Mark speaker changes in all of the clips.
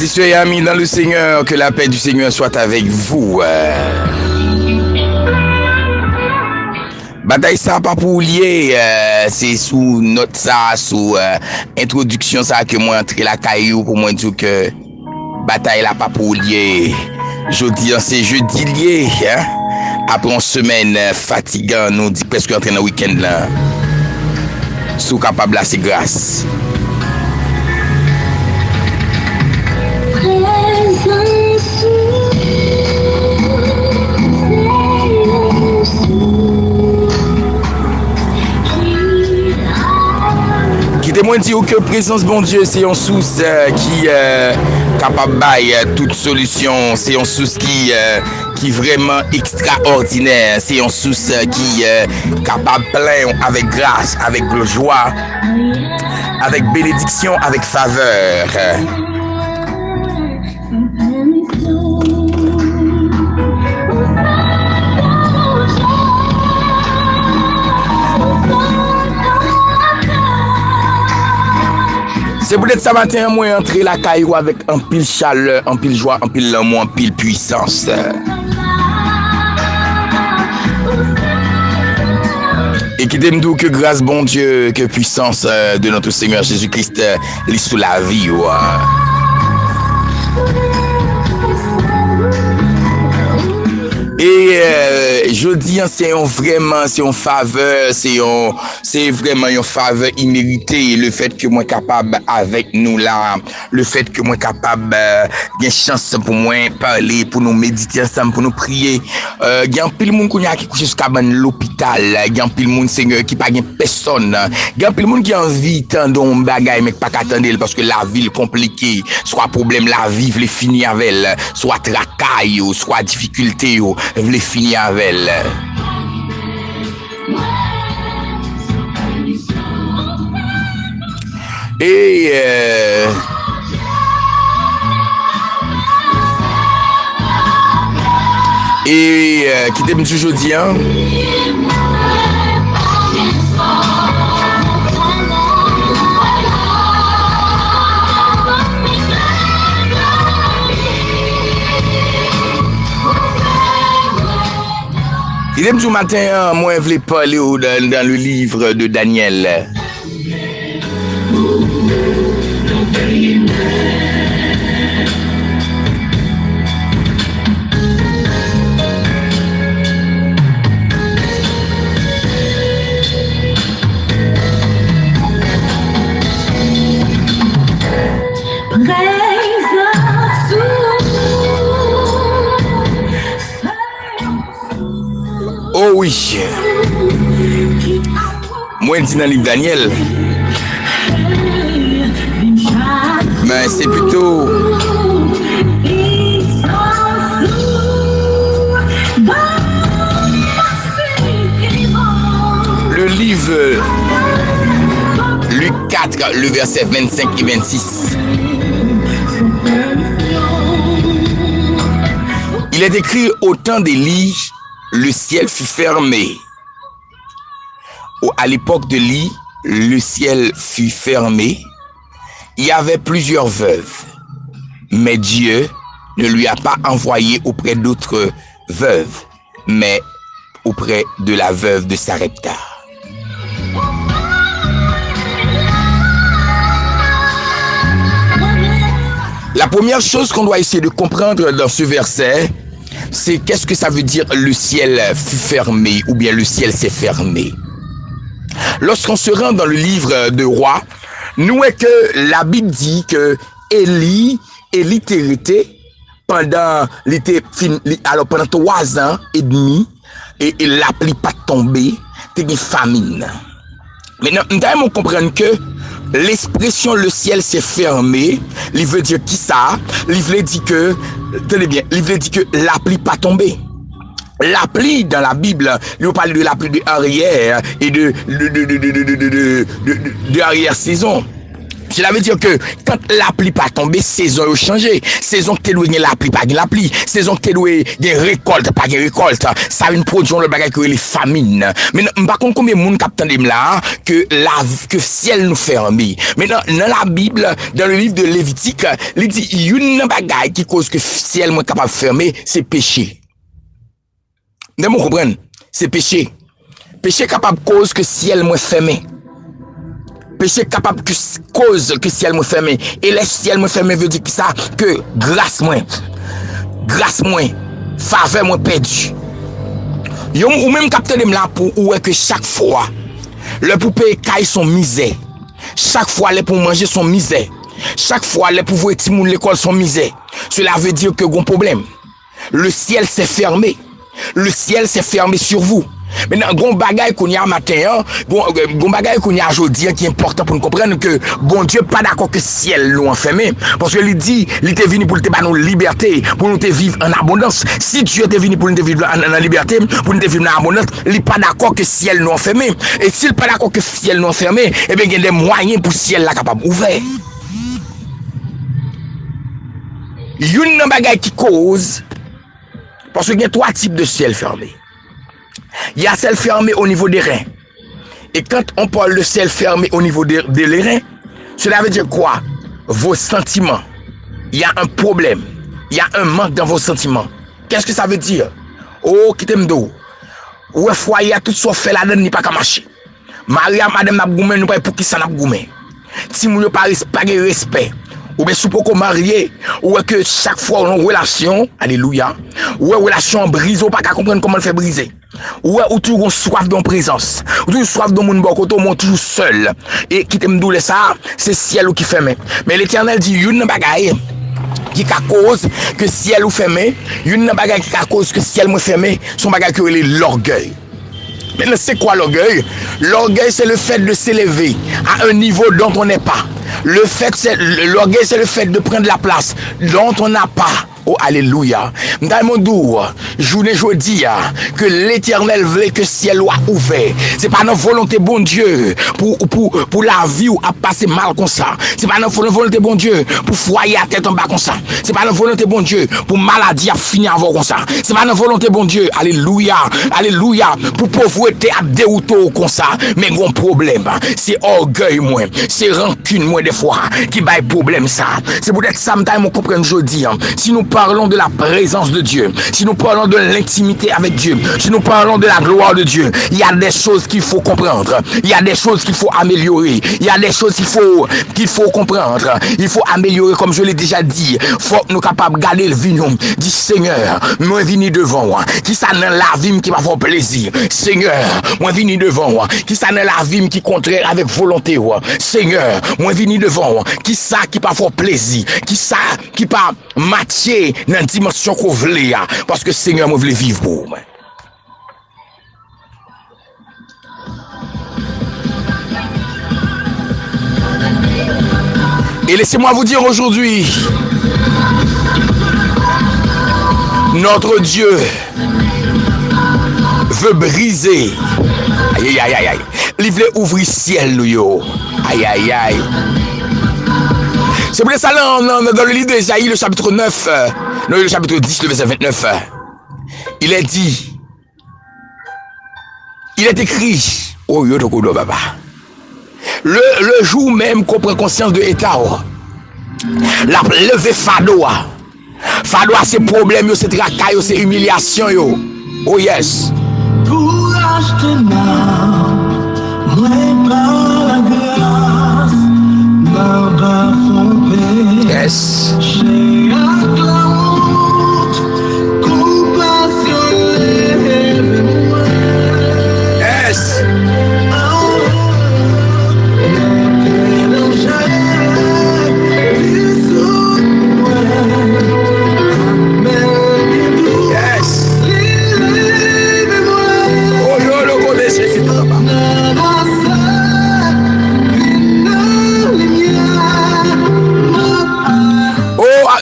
Speaker 1: Frères et sœurs et amis dans le Seigneur, que la paix du Seigneur soit avec vous. Bataille ça pas pour lier, c'est sous note ça, sous introduction ça que moi entrer la caillou pour moi dire que bataille là pas pour lier. Jeudi c'est jeudi lié, hein? Après une semaine fatigant, nous dit presque entrer dans le week-end là. Sous capable là c'est grâce. Qui témoigne que présence bon Dieu c'est une source qui capable bailler toute solution, c'est une source qui vraiment extraordinaire, c'est une source qui capable plein avec grâce, avec joie, avec bénédiction, avec faveur. C'est peut-être ça matin, moi, entrer la caillou avec un pile chaleur, un pile joie, un pile l'amour, un pile puissance. Et qui t'aime d'où que grâce, bon Dieu, que puissance de notre Seigneur Jésus-Christ est sous la vie. Et je dis c'est une faveur, c'est vraiment une faveur imméritée, le fait que moi capable avec nous là, le fait que moi capable une chance pour moi parler, pour nous méditer ensemble, pour nous prier. Il y a un pile monde qui couche jusqu'à l'hôpital, il y a un pile monde Seigneur qui pas gain personne. Il y a un pile monde qui a envie tendon bagaille mais pas qu'attendre parce que la vie est compliquée, soit problème la vie veut finir avec elle, soit tracaille ou soit difficulté ou veut finir avec elle. Et qui t'aime toujours dit hein? Il aime tout matin, moi je voulais parler dans le livre de Daniel. Oh oui, moi je dis dans le livre Daniel, mais c'est plutôt le livre Luc 4, le verset 25 et 26. Il est écrit au temps d'Élie, le ciel fut fermé. À l'époque de Élie, le ciel fut fermé. Il y avait plusieurs veuves, mais Dieu ne lui a pas envoyé auprès d'autres veuves, mais auprès de la veuve de Sarepta. La première chose qu'on doit essayer de comprendre dans ce verset, c'est qu'est-ce que ça veut dire le ciel fut fermé ou bien le ciel s'est fermé. Lorsqu'on se rend dans le livre de Rois, nous est que la Bible dit que Élie était pendant 3 ans et demi et la pluie pas tombé, c'était une famine. Maintenant, nous devons comprendre que l'expression le ciel s'est fermé, il veut dire qui ça? Il veut dire que, tenez bien, il veut dire que la pluie pas tombée. La pluie dans la Bible, il parle de la pluie de arrière et de arrière saison. Cela veut dire que quand la pluie pas tombé, saison a changé. Saison que tu la pluie, pas la pluie. Saison que tu récolte, pas récolte. Ça vient produire le bagage que les famines. Mais par contre, combien de monde capte là que ciel nous ferme. Maintenant, dans la Bible, dans le livre de Lévitique, il dit une bagage qui cause que ciel moins capable de fermer, c'est péché. Vous comprenez? C'est péché. Péché capable de cause que ciel moins fermé. Péché capable de cause que ciel moins fermé. Et le ciel moins fermé veut dire ça que grâce moins, faveur moins perdu. Ou même capter dem là pour ou que chaque fois le pour payer caille son misère. Chaque fois les pour manger son misère. Chaque fois les pour voir ti moun l'école son misère. Cela veut dire que gon problème. Le ciel s'est fermé. Le ciel s'est fermé sur vous. Maintenant, gon bagay qu'on y a matin, gon bagay qu'on y a aujourd'hui qui est important pour nous comprendre que bon Dieu pas d'accord que ciel nous enfermé parce que il dit il était venu pour te donner nous liberté, pour nous te vivre en abondance. Si Dieu était venu pour nous te vivre en liberté, pour nous te vivre en abondance, il pas d'accord que ciel nous enfermé. Et s'il pas d'accord que ciel nous enfermé, eh bien il y a des moyens pour ciel là capable ouvert. Une bagay qui cause parce qu'il y a trois types de ciel fermé. Il y a ciel fermé au niveau des reins. Et quand on parle de ciel fermé au niveau des reins, cela veut dire quoi? Vos sentiments. Il y a un problème. Il y a un manque dans vos sentiments. Qu'est-ce que ça veut dire? Oh, quittez-moi. Ouais, foyer, tout ça fait là-dedans, n'est pas qu'à marcher. Maria, madame, n'a pas nous pas pour qui ça n'a pas si nous pas respect. Ou bien si vous pouvez marier, ou que chaque fois on a une relation, alléluia, ou une relation brise, ou pas qu'à comprendre comment le fait briser. Ou toujours soif de présence, ou toujours soif de mon côté, ou toujours seul. Et qui t'aime doule ça, c'est ciel qui ferme. Mais l'Éternel dit, une bagaille qui cause que ciel ou fermé, une bagaille qui cause que ciel ou fermé, son bagaille que l'orgueil. Maintenant, c'est quoi l'orgueil? L'orgueil, c'est le fait de s'élever à un niveau dont on n'est pas. L'orgueil, c'est le fait de prendre la place dont on n'a pas. Oh, alléluia. Dans mon doux, je dis que l'Éternel veut que le ciel soit ouvert. C'est pas notre volonté, bon Dieu, pour la vie ou à passer mal comme ça. C'est pas notre volonté, bon Dieu, pour foyer à tête en bas comme ça. C'est pas notre volonté, bon Dieu, pour maladie à finir avant comme ça. C'est pas notre volonté, bon Dieu, alléluia, alléluia, pour pauvreté à dérouter comme ça. Mais mon problème, c'est orgueil, moi, c'est rancune, moi, des fois, qui baille problème ça. C'est peut-être ça, on comprend aujourd'hui. Si nous parlons de la présence de Dieu, si nous parlons de l'intimité avec Dieu, si nous parlons de la gloire de Dieu, il y a des choses qu'il faut comprendre, il y a des choses qu'il faut améliorer, il y a des choses qu'il faut comprendre, il faut améliorer comme je l'ai déjà dit. Faut que nous capables de garder le vignon, dit Seigneur, moi vini devant moi, qui ça dans la vie qui va faire plaisir, Seigneur, moi vini devant moi, qui ça dans la vie qui contraire avec volonté, Seigneur, moi vini devant moi, qui ça qui va faire plaisir, qui ça qui pas matcher dans la dimension qu'on veut, parce que Seigneur, moi, voulais vivre pour moi. Et laissez-moi vous dire aujourd'hui, notre Dieu veut briser. Aïe, aïe, aïe, aïe. Il veut ouvrir ciel, yo. Aïe, aïe, aïe. C'est pour ça dans le livre d'Ésaïe, le chapitre 9, non, le chapitre 10, le verset 29, il est dit, il est écrit, oh yo tokodo baba, le jour même qu'on prend conscience de l'état, la levé fado, c'est problème, c'est tracaille, c'est humiliation, yo. Oh yes. Pour acheter yes. Yes.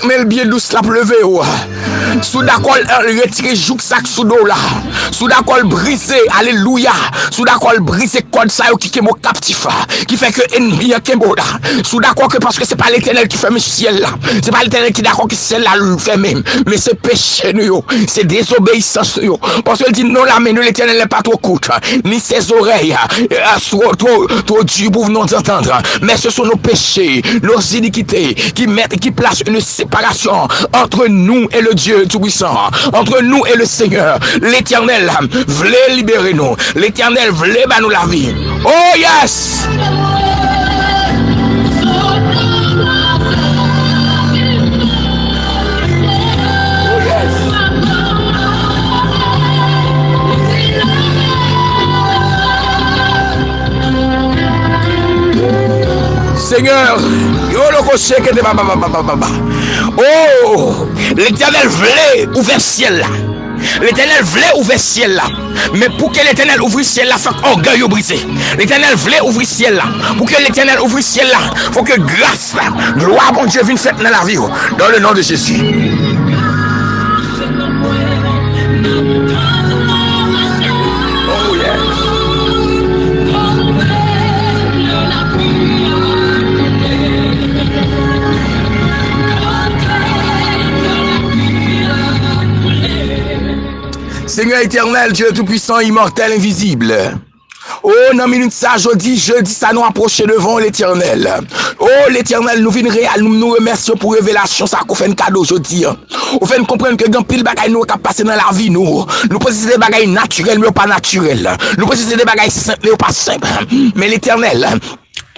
Speaker 1: Mais le bien douce la pleuvé, Sous d'accord retirer joug sac sous dos là. Sous d'accord briser, alléluia. Sous d'accord briser code ça qui est mon captif qui fait que ennemi est là. Sous d'accord que parce que c'est pas l'Éternel qui ferme le ciel là. C'est pas l'Éternel qui d'accord que c'est là le ferme, mais c'est péché nous, c'est désobéissance nous. Parce qu'il dit non la main de l'Éternel n'est pas trop courte, ni ses oreilles trop dures pour nous entendre. Mais ce sont nos péchés, nos iniquités qui placent une séparation entre nous et le Dieu Tout-Puissant, entre nous et le Seigneur. L'Éternel voulait libérer nous. L'Éternel voulait nous la vie. Oh yes! Seigneur, oh, l'Éternel voulait ouvrir le ciel là. L'Éternel voulait ouvrir le ciel là. Mais pour que l'Éternel ouvre le ciel là, il faut qu'orgueil brisé. L'Éternel voulait ouvrir le ciel là. Pour que l'Éternel ouvre le ciel là, il faut que grâce là, gloire bon Dieu vienne faite dans la vie. Dans le nom de Jésus. Oh yeah. Seigneur éternel, Dieu tout-puissant, immortel, invisible. Oh, dans minute ça, jeudi, ça nous approche devant l'éternel. Oh, l'éternel, nous venons réel, nous remercions pour révélation, ça qu'on fait un cadeau aujourd'hui. On fait comprendre que grand pile bagaille nous qui passé dans la vie, nous possédons des bagailles naturelles, mais pas naturelles. Nous possédons des bagailles simples, mais pas simples. Mais l'éternel,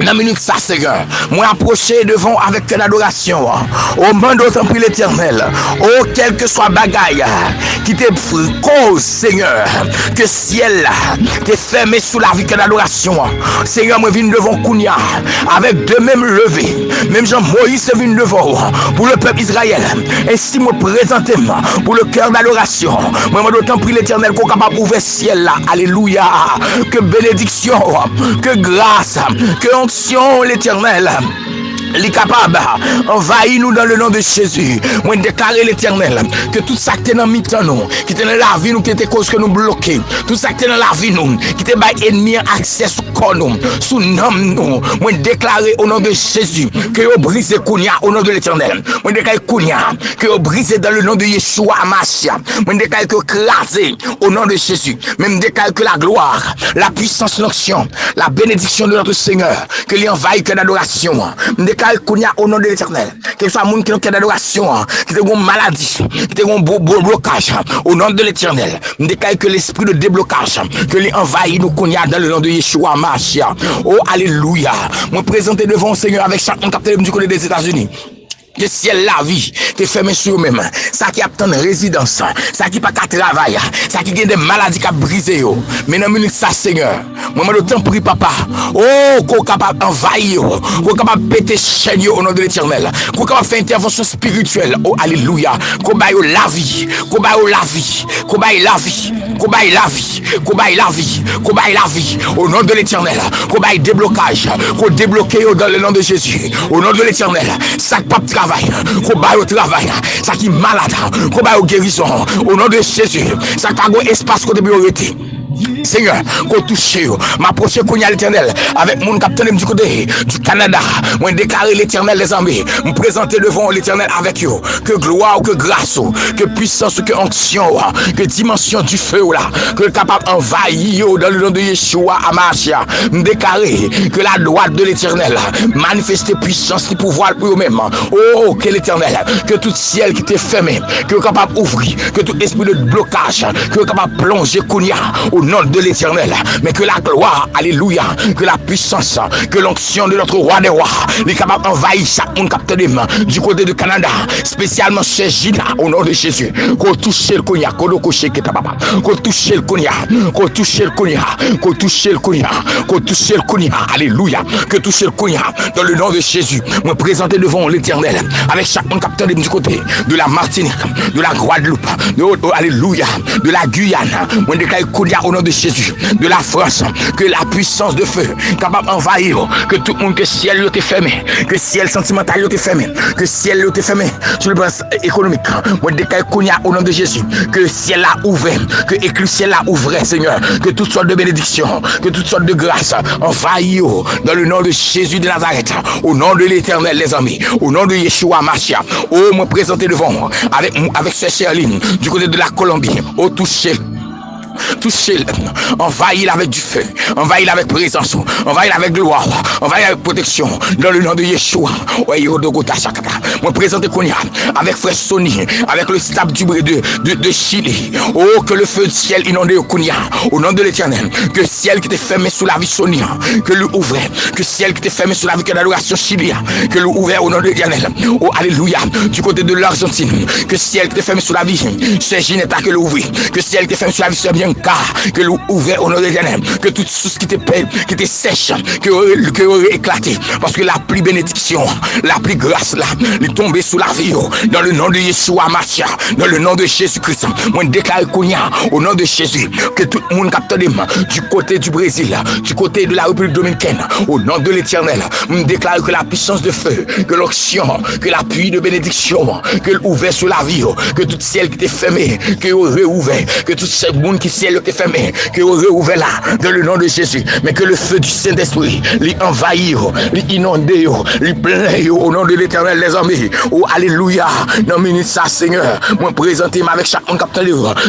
Speaker 1: dans minute ça, Seigneur, moi approcher devant avec une adoration. Au monde d'autant plus l'éternel. Oh, quel que soit bagaille qui te cause, Seigneur, que ciel t'es fermé sous la vie que l'adoration. Seigneur, moi viens devant Kounia avec deux mêmes levées. Même Jean Moïse vient devant pour le peuple Israël. Ainsi, moi présenter pour le cœur d'adoration. Moi, d'autant plus l'éternel qu'on est capable d'ouvrir ciel là. Alléluia. Que bénédiction, que grâce, que onction l'éternel. Il est capable envahir nous dans le nom de Jésus. Moi déclarer l'éternel que tout ça qui est dans mi-temps nous, qui est dans la vie nous, qui était cause que nous bloquer, tout ça qui est dans la vie nous, qui était bail ennemi accès sous corps nous, sous nom nous. Moi déclarer au nom de Jésus que vous brisez Kounia au nom de l'éternel. Moi déclarer Kounia que vous brisez dans le nom de Yeshua Amashia. Moi déclarer que crasez au nom de Jésus. Même déclarer que la gloire, la puissance, l'onction, la bénédiction de notre Seigneur, que l'envahit que l'adoration. Kounia au nom de l'éternel. Quel soit monde qui a d'adoration, qui a une maladie, qui a un blocage, au nom de l'éternel. Nous déclarons que l'esprit de déblocage, que l'envahit nous Kounia dans le nom de Yeshua Machia. Oh, alléluia. Moi présenter devant le Seigneur avec chaque capitaine du côté des États-Unis. Que ciel la vie, que fermé sur eux-mêmes, ça qui a tant de résidence, ça qui pas qu'à travailler, ça qui a des maladies qui a brisé. Mais dans minute ça, Seigneur, moi je t'en prie, papa, oh, qu'on capable d'envahir, qu'on capable de péter chaîne au nom de l'éternel, qu'on capable de faire intervention spirituelle, oh, alléluia, qu'on baille la vie, qu'on baille la vie, qu'on baille la vie, qu'on baille la vie, qu'on baille la vie, qu'on baille la vie, au nom de l'éternel, qu'on baille déblocage, qu'on débloque dans le nom de Jésus, au nom de l'éternel, ça pas travail, qu'on baille au travail, ça qui est malade, qu'on baille au guérison, au nom de Jésus, ça qui a un espace qu'on peut arrêter. Seigneur, qu'on touche, m'approcher qu'on y a l'éternel avec mon capitaine du côté du Canada. Moi déclarer l'éternel les armées, me présenter devant l'éternel avec eux. Que gloire, que grâce, que puissance, que onction, que dimension du feu là, que capable d'envahir dans le nom de Yeshua Amashia. Me déclarer que la droite de l'éternel manifeste puissance et pouvoir pour eux-mêmes. Oh, que l'éternel, que tout ciel qui t'est fermé, que capable d'ouvrir, que tout esprit de blocage, que capable de plonger Kounia au nom de l'éternel, mais que la gloire, alléluia, que la puissance, que l'onction de notre roi des rois, est capable d'envahir chaque monde capitaine du côté du Canada, spécialement chez Gina, au nom de Jésus, qu'on touche le Kounia, qu'on touche le Kounia, qu'on touche le Kounia, qu'on touche le Kounia, qu'on touche le Kounia, alléluia, que touche le Kounia, dans le nom de Jésus, me présenter devant l'éternel, avec chaque monde capitaine du côté de la Martinique, de la Guadeloupe, alléluia, de la Guyane, moi déclare Kounia au nom nom de Jésus, de la France, que la puissance de feu capable d'envahir, que tout le monde, que ciel est fermé, que ciel sentimental est fermé, que ciel est fermé sur le plan économique. Moi, déclare qu'on y a au nom de Jésus, que le ciel a ouvert, que le ciel a ouvert, Seigneur, que toutes sortes de bénédictions, que toutes sortes de grâces envahissent dans le nom de Jésus de Nazareth, au nom de l'Éternel, les amis, au nom de Yeshua Mashiach. Oh, me présenter devant moi, avec ce Cherline, du côté de la Colombie, au toucher. Touchez-le, envahis-le avec du feu, envahis-le avec présence, envahis-le avec gloire, envahis-le avec protection, dans le nom de Yeshua. Moi présente Konya avec frère Sony, avec le staff de Chili. Oh, que le feu du ciel inonde Konya, au nom de l'Éternel, que le ciel qui était fermé sous la vie Sonia, que le ouvre, que le ciel qui était fermé sous la vie de l'adoration Chili, que le ouvre au nom de l'Éternel. Oh, alléluia, du côté de l'Argentine, que le ciel qui était fermé sous la vie, c'est Ginetta que le ouvre, que le ciel qui était fermé sous la vie, c'est bien que l'eau ouvert au nom de l'Éternel, que toute source qui était sèche, que aurait éclaté, parce que la pluie bénédiction, la pluie grâce là, est tombée sous la vie, dans le nom de Yeshua Mashiach, dans le nom de Jésus-Christ. Moi, je déclare qu'on y a, au nom de Jésus, que tout le monde capte des mains, du côté du Brésil, du côté de la République dominicaine, au nom de l'Éternel, je déclare que la puissance de feu, que l'onction, que la pluie de bénédiction, que l'ouvert sur la vie, que tout ciel qui était fermé, que aurait ouvert, que tout ce monde qui ciel était fermé, que vous réouvrez là, dans le nom de Jésus, mais que le feu du Saint-Esprit, les envahir, les inonder, les plein, au nom de l'Éternel, les amis. Oh, alléluia, non, minute ça, Seigneur, moi présenter avec chaque monde capteur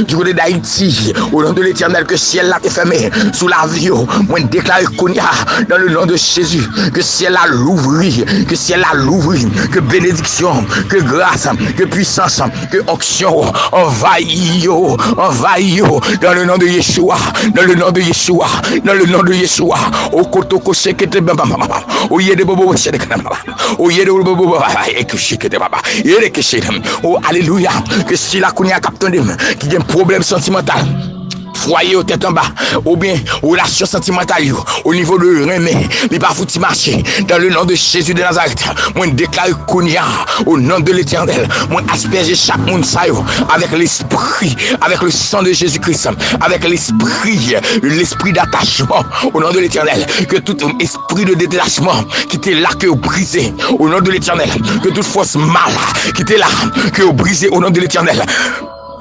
Speaker 1: du côté d'Haïti, au nom de l'Éternel, que ciel là est fermé, sous la vie, moi déclare qu'on y a, dans le nom de Jésus, que ciel là l'ouvrit, que ciel là l'ouvrit, que bénédiction, que grâce, que puissance, que onction, envahir, dans le nom de Yeshua, dans le nom de Yeshua, dans le nom de Yeshua. Au kotoko sekete baba, au yede bobo sekete baba, au yede bobo et que sekete baba, yede que sekete. Oh alléluia, que si la kounya captain qui a un problème sentimental, foyer au tête en bas, ou bien relation sentimentale, au niveau de remé, les pas foutu marcher, dans le nom de Jésus de Nazareth, moi déclare Kounia, au nom de l'Éternel, moi asperger chaque monde ça, avec l'esprit, avec le sang de Jésus-Christ, avec l'esprit d'attachement, au nom de l'Éternel, que tout esprit de détachement qui était là, que vous brisez, au nom de l'Éternel, que toute force mal qui était là, que vous brisez, au nom de l'Éternel.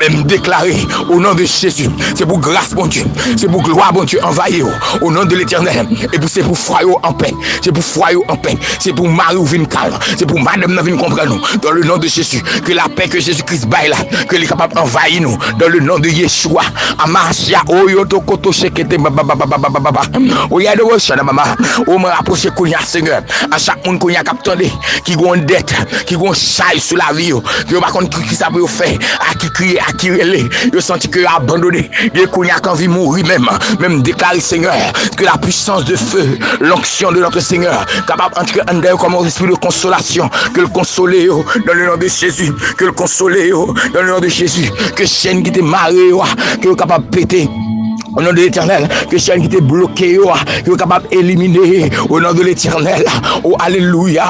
Speaker 1: Même déclaré au nom de Jésus, c'est pour grâce bon Dieu, c'est pour gloire bon Dieu envahir au nom de l'Éternel, et puis c'est pour foyer en paix, c'est pour foyer en paix, c'est pour mari ou vin calme, c'est pour madame nous vin comprendre nous, dans le nom de Jésus, que la paix que Jésus-Christ baille là, que les capable envahir nous, dans le nom de Yeshua, Amashia, Oyoto Koto Shekete Baba, Oyado Shana Mama, on me rapproche Kounia Seigneur, à chaque monde Kounia captonné, qui a une dette, qui a un chaille sur la vie, qui va contre qui ça peut faire, à qui crier, à qui relais, je senti que abandonné, et qu'on y a qu'envie mourir même déclarer Seigneur, que la puissance de feu, l'onction de notre Seigneur, capable d'entrer en dedans comme un esprit de consolation, que le consoler dans le nom de Jésus, que le consoler dans le nom de Jésus, que chaîne qui était marée, que le capable de péter. Au nom de l'Éternel, que chaîne qui était bloquée, que vous êtes capable d'éliminer, au nom de l'Éternel, oh alléluia,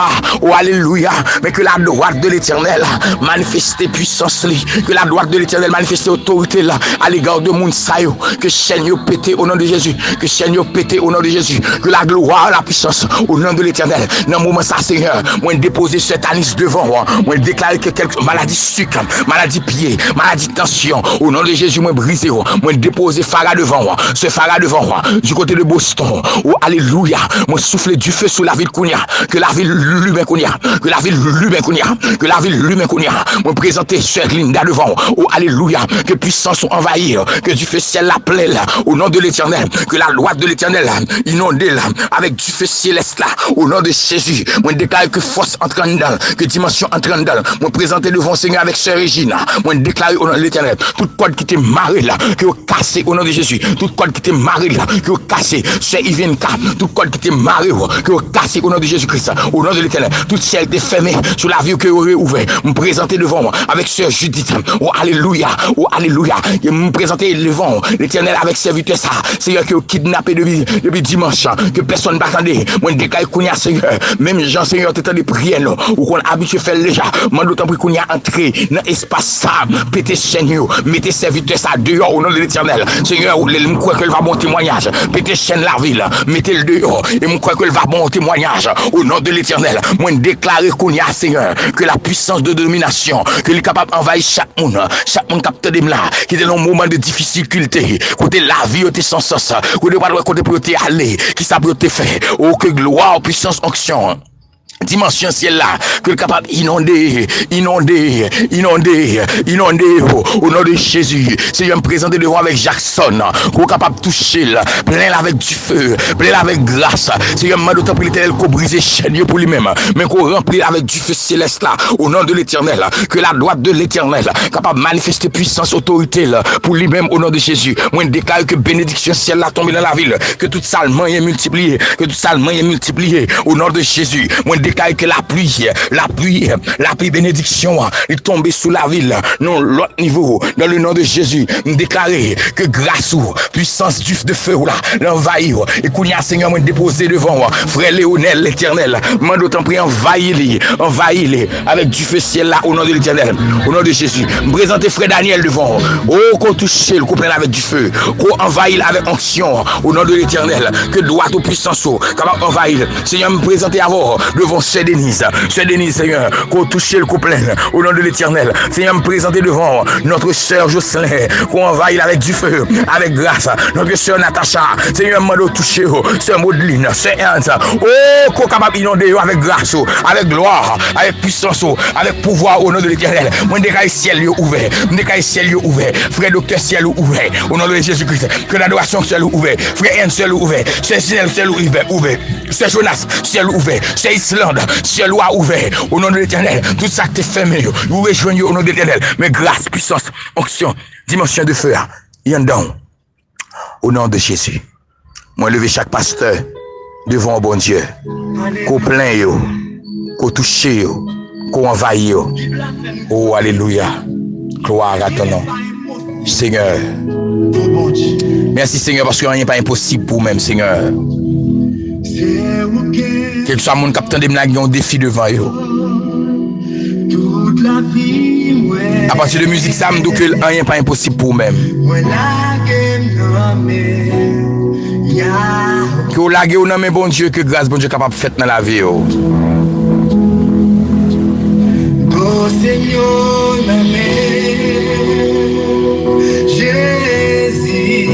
Speaker 1: mais que la droite de l'Éternel manifeste puissance, que la droite de l'Éternel manifeste autorité là, à l'égard de Mounsayo, que chaîne yo pété au nom de Jésus, que chaîne yo pété au nom de Jésus, que la gloire, la puissance, au nom de l'Éternel, dans le moment ça Seigneur, moi déposer cette anis devant moi, moi déclarer que quelques maladies sucre, maladie pied, maladie tension, au nom de Jésus, moi briser, moi déposer Farah devant ce phara devant moi, du côté de Boston, oh alléluia, moi souffler du feu sur la ville Kounia, que la ville Lumen Kounia, que la ville Lumen Kounia, que la ville Lumen Kounia, moi présenter Sœur Linda devant, oh alléluia, que puissance sont envahir, que du feu ciel la plaît là, au nom de l'Éternel, que la loi de l'Éternel inondée là, avec du feu céleste là, au nom de Jésus, moi déclare que force entre en dedans, que dimension entre en dedans, moi présenter devant Seigneur avec Sœur Regina, moi déclare au nom de l'Éternel, toute code qui était marré là, que vous cassez au nom de Jésus, toute code qui était marré là, que vous cassez, c'est Ivenka, toute code qui était marré, que vous cassez au nom de Jésus-Christ, au nom de l'Éternel, toute ciel était fermé sur la vie que vous avez ouvert, me présenter devant moi avec Sœur Judith, oh alléluia, et me présenter devant l'Éternel avec serviteur ça, Seigneur que vous kidnappez depuis dimanche, que personne ne m'attendait, moi déclare qu'on y a Seigneur, même Jean Seigneur t'es de prière, ou qu'on a habitué faire déjà, moi d'autant plus qu'on y a entré dans l'espace ça, pété Seigneur, mettez serviteur ça dehors au nom de l'Éternel, Seigneur, je crois qu'elle va bon témoignage. Pété chaîne la ville, mettez le dehors. Et je crois qu'elle va bon témoignage. Au nom de l'Éternel, moi déclarer qu'on y a, Seigneur, que la puissance de domination, que est capable d'envahir chaque monde capte des là, qui est dans un moment de difficulté, côté la vie, côté sans sens, côté pas côté pour te aller, qui ça peut te faire. Oh, que gloire, puissance, onction. Dimension ciel là, que le capable inonder au nom de Jésus. Seigneur, me présenter devant avec Jackson, qu'on capable toucher plein avec du feu, plein avec grâce. Seigneur, me demande pour l'Éternel qu'on brise chaîne pour lui-même, mais qu'on remplit avec du feu céleste là, au nom de l'Éternel, que la droite de l'Éternel capable de manifester puissance, autorité là, pour lui-même au nom de Jésus. Moi, je déclare que bénédiction ciel là tombe dans la ville, que tout salement est multiplié, au nom de Jésus. Moi, que la pluie bénédiction est tombée sous la ville, non l'autre niveau, dans le nom de Jésus, déclarer que grâce ou puissance du de feu là, l'envahir, et qu'on y a Seigneur, moi déposé devant frère Léonel l'Éternel, moi d'autant pris envahir avec du feu ciel là, au nom de l'Éternel, au nom de Jésus, me présenter frère Daniel devant, oh qu'on touche le couple avec du feu, qu'on envahir avec onction, au nom de l'Éternel, que droite ou puissance capable envahir, Seigneur, me présenter avant devant Sœur Denise, Seigneur, qu'on touche le couple au nom de l'Éternel. Seigneur, me présenter devant notre sœur Jocelyn, qu'on envahit avec du feu, avec grâce. Notre sœur Natacha, Seigneur, me toucher, sœur Maudeline, sœur Ernst, oh, qu'on capable d'inonder avec grâce, avec gloire, avec puissance, avec pouvoir au nom de l'Éternel. Moi, décaille ciel ouvert, frère docteur ciel ouvert, au nom de Jésus-Christ, que l'adoration ciel ouvert, frère Ernst ciel ouvert, sœur Sinel ciel ouvert, sœur Jonas ciel ouvert, sœur Islande, ciel a ouvert au nom de l'Éternel. Tout ça t'est fermé, vous rejoignez au nom de l'Éternel. Mais grâce, puissance, onction, dimension de feu, il y en a au nom de Jésus. Moi, lever chaque pasteur devant bon Dieu, qu'on plaint, qu'on touche, qu'on envahit. Oh, alléluia. Gloire à ton nom. Seigneur. Merci, Seigneur, parce que rien n'est pas impossible pour même, Seigneur. Quel que soit mon capitaine de blagues, un défi devant eux. À partir de musique, ça me dit que rien n'est pas impossible pour même. Que vous laguez au nom de bon Dieu, que grâce bon Dieu capable de faire dans la vie.
Speaker 2: Oh Seigneur, Jésus.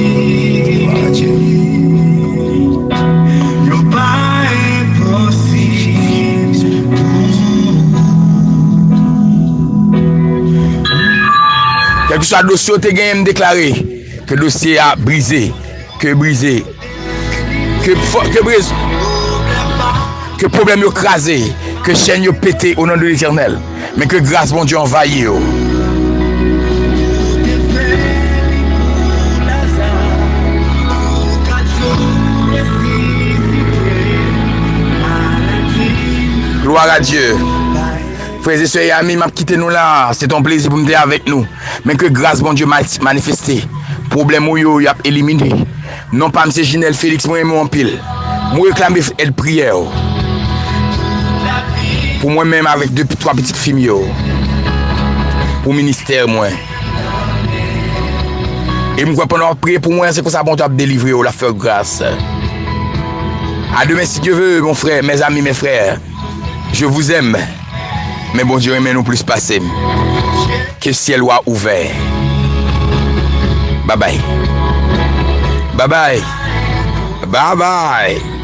Speaker 1: Quel que soit le dossier, tu as déclaré que le dossier a brisé, que problème est crasé, que chaîne est pété au nom de l'Éternel, mais que grâce mon Dieu envahit. Gloire à Dieu. Frères et sœurs et amis, m'a quitté nous là. C'est ton plaisir pour me dire avec nous. Mais que grâce, bon Dieu, m'a manifesté. Problème où il a éliminé. Non pas M. Ginel Félix, moi en pile. Moi réclamer elle prière. Pour moi-même avec 2-3 petites filles. Pour le ministère, moi. Et moi, pendant prier pour moi, c'est que ça bon Dieu a délivré la faire grâce. À demain, si Dieu veut, mon frère, mes amis, mes frères. Je vous aime. Mais bon Dieu, aimez-nous plus passer. Que le ciel soit ouvert. Bye bye. Bye bye. Bye bye.